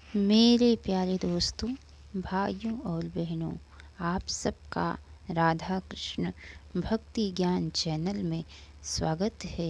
मेरे प्यारे दोस्तों, भाइयों और बहनों, आप सबका राधा कृष्ण भक्ति ज्ञान चैनल में स्वागत है।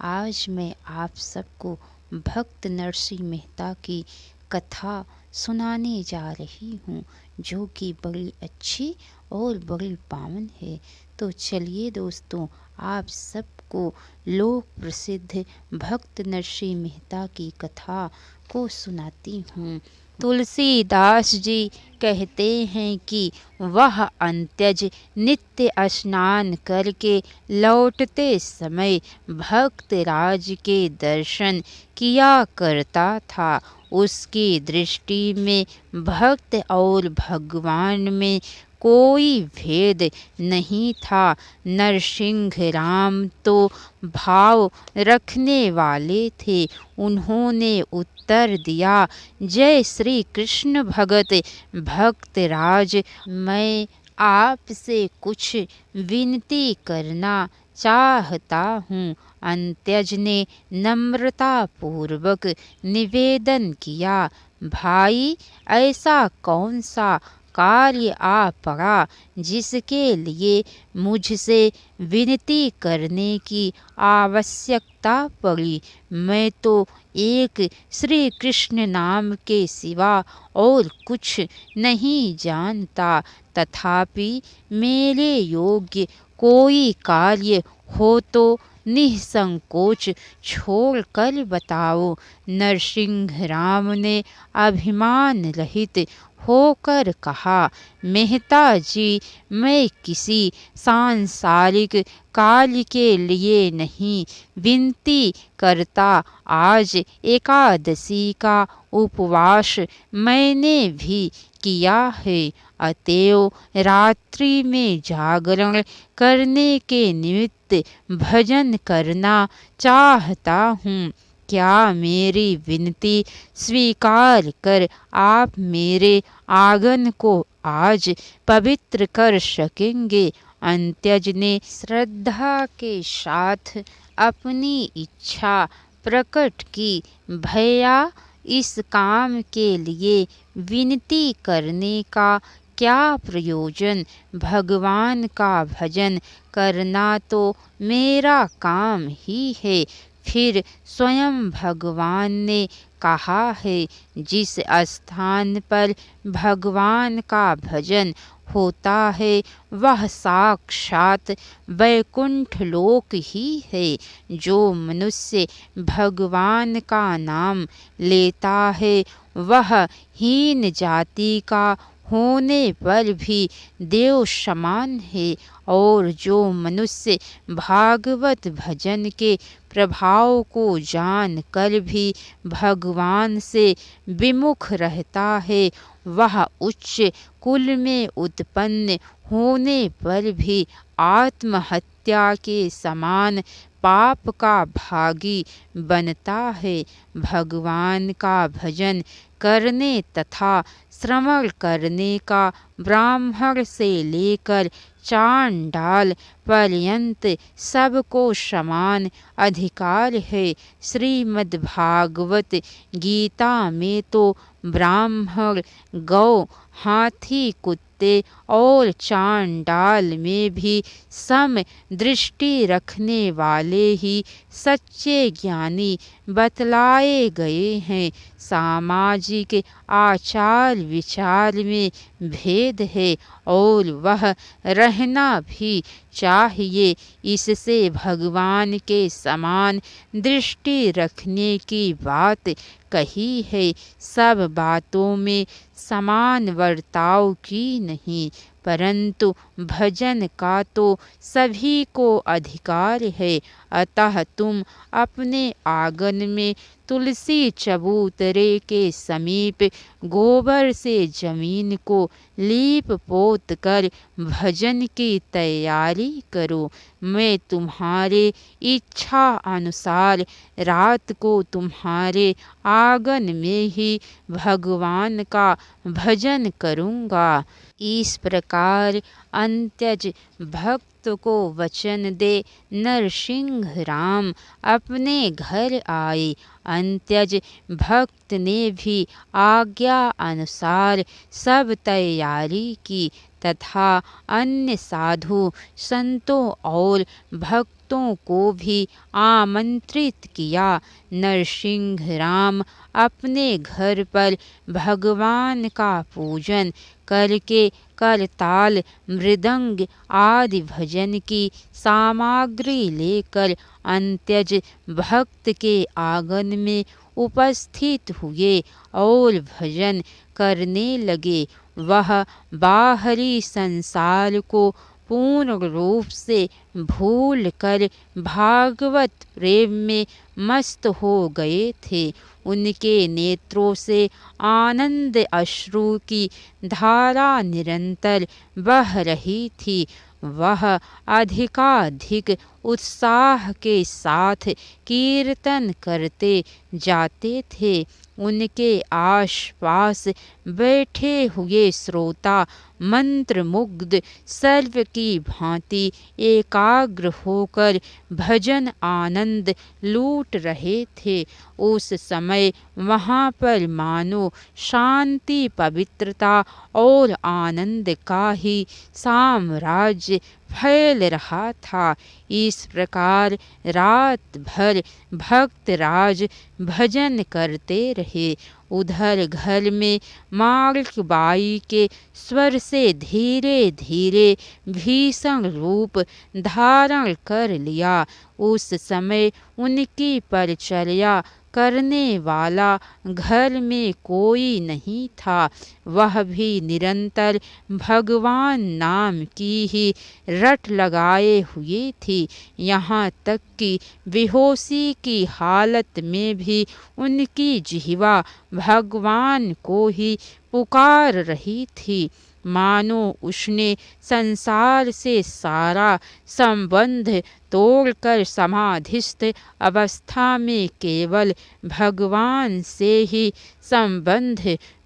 आज मैं आप सबको भक्त नरसिंह मेहता की कथा सुनाने जा रही हूँ, जो कि बड़ी अच्छी और बड़ी पावन है। तो चलिए दोस्तों, आप सबको लोक प्रसिद्ध भक्त नरसिंह मेहता की कथा को सुनाती हूँ। तुलसीदास जी कहते हैं कि वह अंत्यज नित्य स्नान करके लौटते समय भक्त राज के दर्शन किया करता था। उसकी दृष्टि में भक्त और भगवान में कोई भेद नहीं था। नरसिंह राम तो भाव रखने वाले थे। उन्होंने उत्तर दिया, जय श्री कृष्ण भगत भक्तराज, मैं आपसे कुछ विनती करना चाहता हूँ। अंत्यज ने नम्रता पूर्वक निवेदन किया, भाई ऐसा कौन सा कार्य आ पड़ा जिसके लिए मुझसे विनती करने की आवश्यकता पड़ी। मैं तो एक श्री कृष्ण नाम के सिवा और कुछ नहीं जानता। तथापि मेरे योग्य कोई कार्य हो तो निसंकोच छोड़ कर बताओ। नरसिंह राम ने अभिमान रहित होकर कहा, मेहता जी, मैं किसी सांसारिक कार्य के लिए नहीं विनती करता। आज एकादशी का उपवास मैंने भी किया है, अतएव रात्रि में जागरण करने के निमित्त भजन करना चाहता हूँ। क्या मेरी विनती स्वीकार कर आप मेरे आंगन को आज पवित्र कर सकेंगे? अंत्यज ने श्रद्धा के साथ अपनी इच्छा प्रकट की। भैया, इस काम के लिए विनती करने का क्या प्रयोजन? भगवान का भजन करना तो मेरा काम ही है। फिर स्वयं भगवान ने कहा है, जिस स्थान पर भगवान का भजन होता है वह साक्षात वैकुंठ लोक ही है। जो मनुष्य भगवान का नाम लेता है वह हीन जाति का होने पर भी देव समान है, और जो मनुष्य भागवत भजन के प्रभाव को जान कर भी भगवान से विमुख रहता है वह उच्च कुल में उत्पन्न होने पर भी आत्महत्या के समान पाप का भागी बनता है। भगवान का भजन करने तथा श्रवण करने का ब्राह्मण से लेकर चांडाल पर्यंत सबको समान अधिकार है। श्रीमद्भागवत गीता में तो ब्राह्मण, गौ, हाथी, कुत्ते और चांडाल में भी सम दृष्टि रखने वाले ही सच्चे ज्ञानी बतलाए गए हैं। सामाजिक आचार विचार में भेद है और वह रहना भी चाहिए। इससे भगवान के समान दृष्टि रखने की बात कही है। सब बातों में समान बर्ताव की नहीं, परंतु भजन का तो सभी को अधिकार है। अतः तुम अपने आंगन में तुलसी चबूतरे के समीप गोबर से जमीन को लीप पोत कर भजन की तैयारी करो। मैं तुम्हारे इच्छा अनुसार रात को तुम्हारे आंगन में ही भगवान का भजन करूँगा। इस प्रकार अंत्यज भक्त भक्त को वचन दे नरसिंह राम अपने घर आए। अंत्यज भक्त ने भी आज्ञा अनुसार सब तैयारी की तथा अन्य साधु संतों और भक्तों को भी आमंत्रित किया। नरसिंह राम अपने घर पर भगवान का पूजन करके करताल मृदंग आदि भजन की सामग्री लेकर अंत्यज भक्त के आंगन में उपस्थित हुए और भजन करने लगे। वह बाहरी संसार को पूर्ण रूप से भूल कर भागवत प्रेम में मस्त हो गए थे। उनके नेत्रों से आनंद अश्रु की धारा निरंतर बह रही थी। वह अधिकाधिक उत्साह के साथ कीर्तन करते जाते थे। उनके आसपास बैठे हुए श्रोता मंत्रमुग्ध सर्व की भांति एकाग्र होकर भजन आनंद लूट रहे थे। उस समय वहाँ पर मानो शांति पवित्रता और आनंद का ही साम्राज्य फैल रहा था। इस प्रकार रात भर भक्तराज भजन करते रहे। उधर घर में मालकबाई के स्वर से धीरे धीरे भीषण रूप धारण कर लिया। उस समय उनकी परिचर्या करने वाला घर में कोई नहीं था। वह भी निरंतर भगवान नाम की ही रट लगाए हुई थी। यहाँ तक कि बेहोशी की हालत में भी उनकी जिह्वा भगवान को ही पुकार रही थी। मानो उसने संसार से सारा संबंध तोड़कर समाधिस्थ अवस्था में केवल भगवान से ही संबंध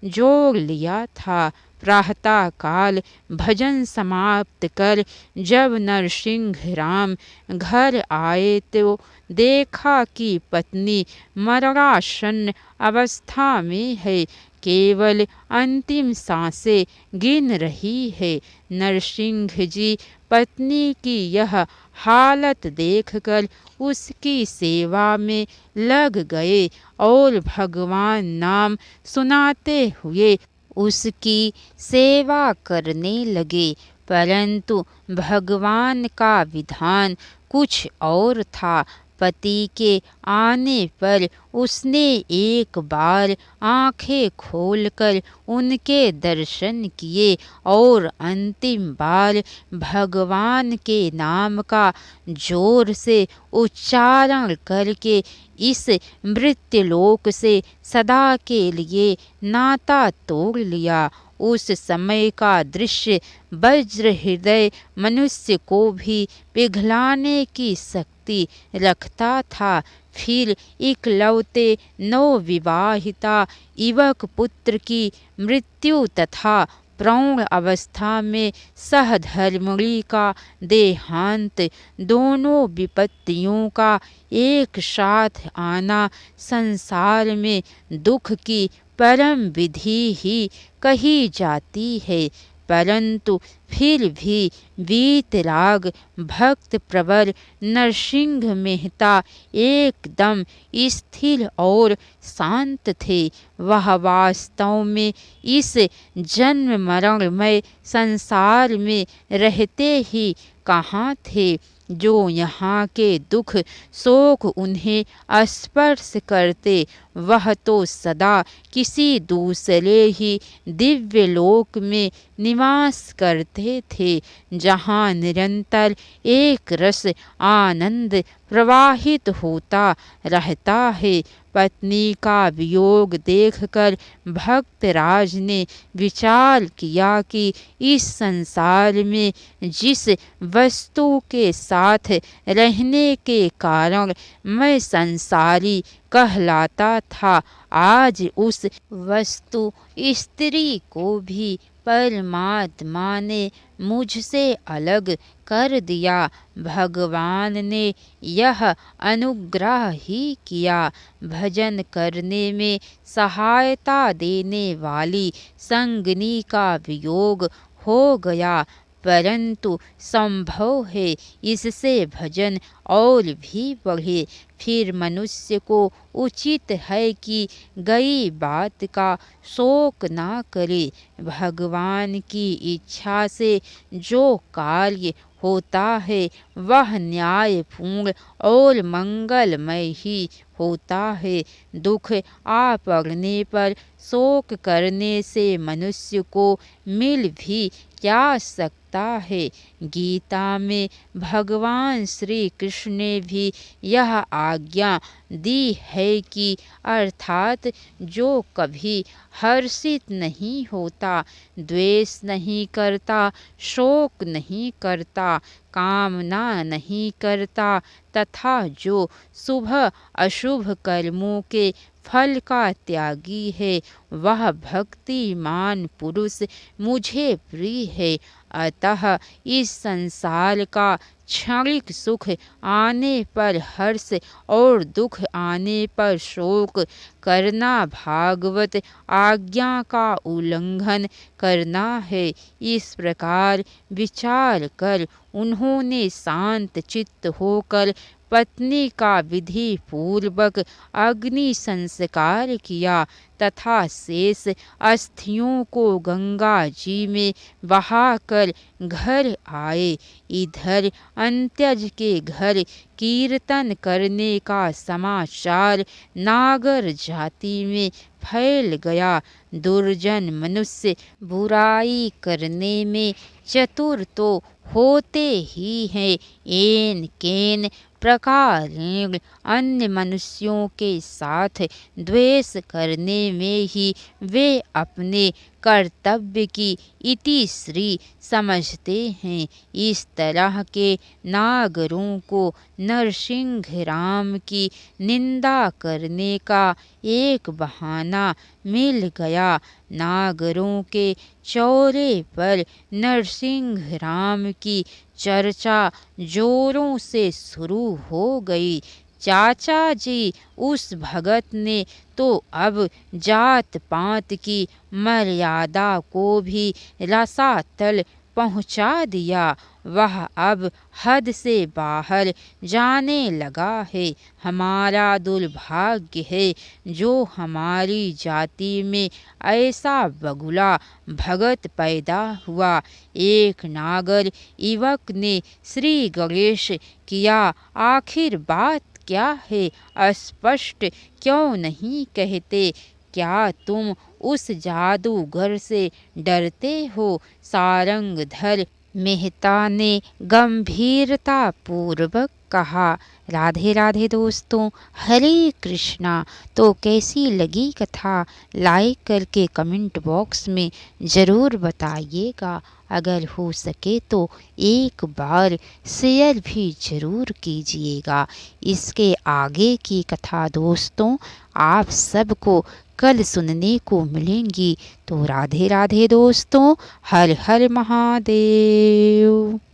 जोड़ लिया था। प्रातः काल भजन समाप्त कर जब नरसिंह राम घर आए तो देखा कि पत्नी मरणासन्न अवस्था में है, केवल अंतिम सांसें गिन रही है। नरसिंह जी पत्नी की यह हालत देखकर उसकी सेवा में लग गए और भगवान नाम सुनाते हुए उसकी सेवा करने लगे। परंतु भगवान का विधान कुछ और था। पति के आने पर उसने एक बार आंखें खोलकर उनके दर्शन किए और अंतिम बार भगवान के नाम का जोर से उच्चारण करके इस मृत्युलोक से सदा के लिए नाता तोड़ लिया। उस समय का दृश्य वज्र हृदय मनुष्य को भी पिघलाने की शक्ति रखता था। फिर इकलौते नवविवाहिता युवक पुत्र की मृत्यु तथा प्रौढ़ अवस्था में सहधर्मिणी का देहांत, दोनों विपत्तियों का एक साथ आना संसार में दुख की परम विधि ही कही जाती है। परंतु फिर भी वीतराग भक्त प्रवर नरसिंह मेहता एकदम स्थिर और शांत थे। वह वास्तव में इस जन्म मरणमय संसार में रहते ही कहाँ थे। जो यहाँ के दुख शोक उन्हें स्पर्श करते वह तो सदा किसी दूसरे ही दिव्य लोक में निवास करते थे, जहाँ निरंतर एक रस आनंद प्रवाहित होता रहता है। पत्नी का वियोग देखकर भक्तराज ने विचार किया कि इस संसार में जिस वस्तु के साथ रहने के कारण मैं संसारी कहलाता था, आज उस वस्तु स्त्री को भी परमात्मा ने मुझसे अलग कर दिया। भगवान ने यह अनुग्रह ही किया। भजन करने में सहायता देने वाली संगिनी का वियोग हो गया, परंतु संभव है इससे भजन और भी बढ़े। फिर मनुष्य को उचित है कि गई बात का शोक ना करे। भगवान की इच्छा से जो कार्य होता है वह न्यायपूर्ण और मंगलमय ही होता है। दुख आ पड़ने पर शोक करने से मनुष्य को मिल भी क्या सकता है। गीता में भगवान श्री कृष्ण ने भी यह आज्ञा दी है कि अर्थात जो कभी हर्षित नहीं होता, द्वेष नहीं करता, शोक नहीं करता, कामना नहीं करता तथा जो शुभ अशुभ कर्मों के फल का त्यागी है, वह भक्तिमान पुरुष मुझे प्रिय है। अतः इस संसार का क्षणिक सुख आने पर हर्ष और दुख आने पर शोक करना भागवत आज्ञा का उल्लंघन करना है। इस प्रकार विचार कर उन्होंने शांत चित्त होकर पत्नी का विधि पूर्वक अग्नि संस्कार किया तथा शेष अस्थियों को गंगा जी में बहाकर घर आए। इधर अंत्यज के घर कीर्तन करने का समाचार नागर जाति में फैल गया। दुर्जन मनुष्य बुराई करने में चतुर तो होते ही हैं, एन केन प्रकारेण अन्य मनुष्यों के साथ द्वेष करने में ही वे अपने कर्तव्य की इतिश्री समझते हैं। इस तरह के नागरों को नरसिंह राम की निंदा करने का एक बहाना मिल गया। नागरों के चौरे पर नरसिंह राम की चर्चा जोरों से शुरू हो गई। चाचा जी उस भगत ने तो अब जात पात की मर्यादा को भी रसातल पहुंचा दिया। वह अब हद से बाहर जाने लगा है। हमारा दुर्भाग्य है जो हमारी जाति में ऐसा बगुला भगत पैदा हुआ। एक नागर युवक ने श्री गणेश किया, आखिर बात क्या है, स्पष्ट क्यों नहीं कहते? क्या तुम उस जादूगर से डरते हो? सारंगधर मेहता ने गंभीरता पूर्वक कहा। राधे राधे दोस्तों, हरे कृष्णा। तो कैसी लगी कथा लाइक करके कमेंट बॉक्स में ज़रूर बताइएगा। अगर हो सके तो एक बार शेयर भी ज़रूर कीजिएगा। इसके आगे की कथा दोस्तों आप सबको कल सुनने को मिलेंगी। तो राधे राधे दोस्तों, हर हर महादेव।